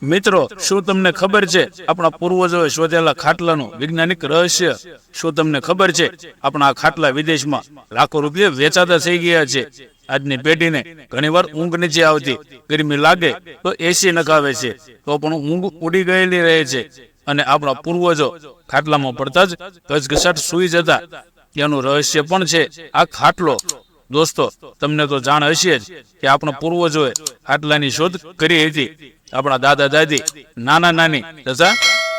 મિત્રો, શું તમને ખબર છે આપણા પૂર્વજોએ શોધેલા ખાટલાનું વૈજ્ઞાનિક રહસ્ય? શું તમને ખબર છે આપણા આ ખાટલા વિદેશમાં લાખો રૂપિયા વેચાતા થઈ ગયા છે? આજની પેઢીને ઘણીવાર ઊંઘ નથી આવતી, ગરમી લાગે તો એસી નખાવે છે, તો પણ ઊંઘ ઉડી ગયેલી રહે છે. અને આપણા પૂર્વજો ખાટલામાં પડતા જ ઘસઘસાટ સૂઈ જતા. તેનું રહસ્ય પણ છે આ ખાટલો. દોસ્તો, તમને તો જાણ હશે જ કે આપણા પૂર્વજોએ ખાટલાની શોધ કરી હતી. આપણા દાદા દાદી, નાના નાની તથા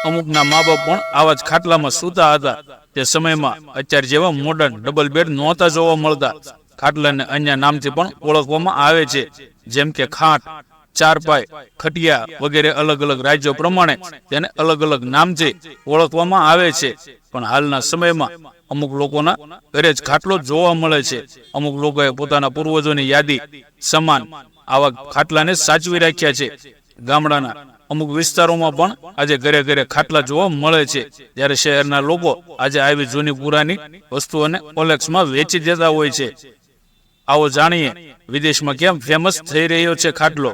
અમુકના મા બાપ પણ આવા જ ખાટલામાં સૂતા હતા. તે સમયમાં અત્યારે જેવા મોડર્ન ડબલ બેડ નહોતા જોવા મળતા. ખાટલાને અન્ય નામથી પણ ઓળખવામાં આવે છે, જેમ કે ખાટ, ચારપાઈ, ખટિયા વગેરે. અલગ અલગ રાજ્યો પ્રમાણે તેને અલગ અલગ નામથી ઓળખવામાં આવે છે. પણ હાલના સમયમાં અમુક લોકોના ઘરે જ ખાટલો જોવા મળે છે. અમુક લોકોએ પોતાના પૂર્વજોની યાદી સમાન આવા ખાટલાને સાચવી રાખ્યા છે. ગામડાના અમુક વિસ્તારોમાં પણ આજે ઘરે ઘરે ખાટલા જોવા મળે છે, જ્યારે શહેરના લોકો આજે આવી જૂની પુરાની વસ્તુઓને ઓલેક્સમાં વેચી દેતા હોય છે. આવો જાણીએ વિદેશમાં કેમ ફેમસ થઈ રહ્યો છે ખાટલો.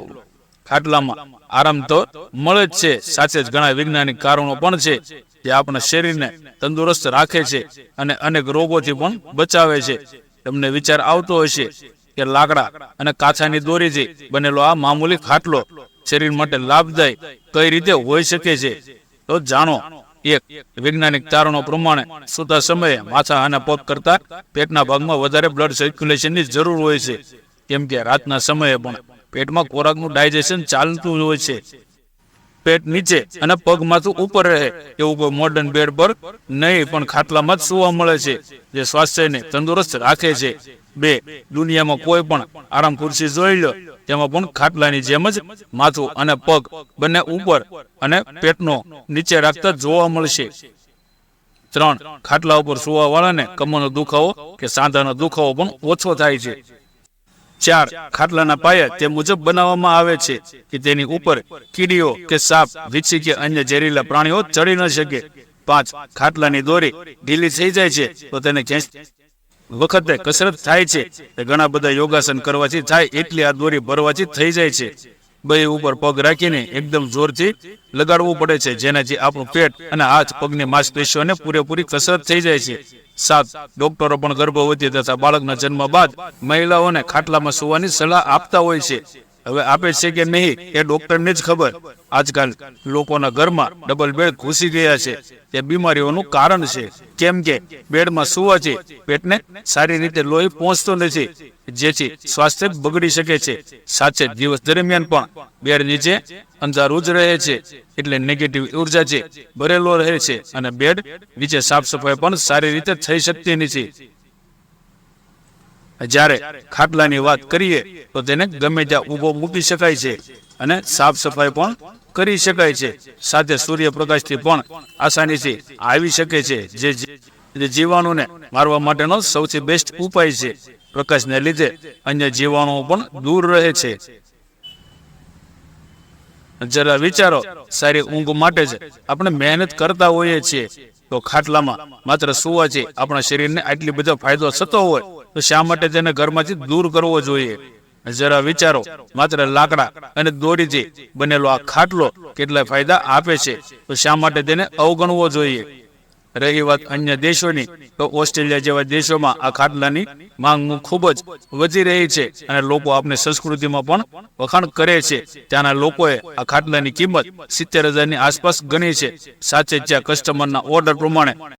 ખાટલામાં આરામ તો મળે જ છે, સાથે જ ઘણા વૈજ્ઞાનિક કારણો પણ છે જે આપણા શરીરને તંદુરસ્ત રાખે છે અને અનેક રોગોથી પણ બચાવે છે. તમને વિચાર આવતો હશે કે લાકડા અને કાથાની દોરીથી બનેલો આ મામૂલી ખાટલો શરીર માટે લાભદાયી કઈ રીતે હોઈ શકે છે? તો જાણો. એક, વૈજ્ઞાનિક તારણો પ્રમાણે સૂતા સમયે માથા અને પગ કરતા પેટના ભાગમાં વધારે બ્લડ સર્ક્યુલેશનની જરૂર હોય છે, કેમ કે રાતના સમયે પણ પેટમાં ખોરાકનું ડાયજેશન ચાલતું હોય છે. પેટ નીચે અને પગ માથું ઉપર રહે એવું કોઈ મોડર્ન બેડ પર નહીં, પણ ખાટલામાં જ સુવા મળે છે, જે સ્વાસ્થ્યને તંદુરસ્ત રાખે છે. 2, દુનિયામાં કોઈ પણ આરામ ખુરશી જોઈ લો, તેમાં પણ ખાટલાની જેમ જ માથું અને પગ બંને ઉપર અને પેટનો નીચે રાખતા જોવા મળશે. 3, ખાટલા ઉપર સુવા વાળાને કમરનો દુખાવો કે સાંધાનો દુખાવો પણ ઓછો થાય છે. 4, ખાટલાના પાયા તે મુજબ બનાવવામાં આવે છે કે તેની ઉપર કીડીઓ કે સાપ, વીછી કે અન્ય ઝેરીલા પ્રાણીઓ ચડી ન શકે. 5, ખાટલાની દોરી ઢીલી થઈ જાય છે તો તેને વખતે કસરત થાય છે. ઘણા બધા યોગાસન કરવાથી થાય એટલી આ દોરી ભરવાથી થઈ જાય છે. 2, ઉપર પગ રાખીને એકદમ જોરથી લગાડવું પડે છે, જેનાથી આપણું પેટ અને હાથ પગની માંસપેશીઓને પૂરેપૂરી કસરત થઈ જાય છે. 7, ડોક્ટરો પણ ગર્ભવતી તથા બાળકના જન્મ બાદ મહિલાઓને ખાટલામાં સુવાની સલાહ આપતા હોય છે. હવે આપે છે કે નહીં એ ડોક્ટરને જ ખબર. આજકાલ લોકોના ઘરમાં ડબલ બેડ ઘૂસી ગયા છે. તે બીમારીઓનું કારણ છે, કેમ કે બેડમાં સુવાથી પેટને સારી રીતે લોહી પહોંચતું નથી, જેથી સ્વાસ્થ્ય બગડી શકે છે. સાથે દિવસ દરમિયાન પણ બેડ નીચે અંધારું જ રહે છે, એટલે નેગેટિવ ઉર્જાથી ભરેલો રહે છે અને બેડ નીચે સાફ સફાઈ પણ સારી રીતે થઈ શકતી નથી. જ્યારે ખાટલાની વાત કરીએ તો તેને ગમે ત્યાં ઊભો મૂકી શકાય છે અને સાફ સફાઈ પણ કરી શકાય છે. સાથે સૂર્યપ્રકાશથી પણ આસાનીથી આવી શકે છે, જે જીવાણુને મારવા માટેનો સૌથી બેસ્ટ ઉપાય છે. પ્રકાશને લીધે અન્ય જીવાણુઓ પણ દૂર રહે છે. જરા વિચારો, સારી ઊંઘ માટે જ આપણે મહેનત કરતા હોઈએ છીએ, તો ખાટલામાં માત્ર સુવાથી આપણા શરીરને આટલી બધો ફાયદો થતો હોય તો શા માટે તેને ઘરમાંથી દૂર કરવો જોઈએ? જરા વિચારો, માત્ર લાકડા અને દોરીથી બનેલો આ ખાટલો કેટલા ફાયદા આપે છે, તો શા માટે તેને અવગણવો જોઈએ? રહી વાત અન્ય દેશોની, તો ઓસ્ટ્રેલિયા જેવા દેશોમાં આ ખાટલાની માંગ ખૂબ જ વધી રહી છે અને લોકો આપણી સંસ્કૃતિમાં પણ વખાણ કરે છે. ત્યાંના લોકોએ આ ખાટલાની કિંમત 70,000ની આસપાસ ગણી છે. સાથે જ ત્યાં કસ્ટમરના ઓર્ડર પ્રમાણે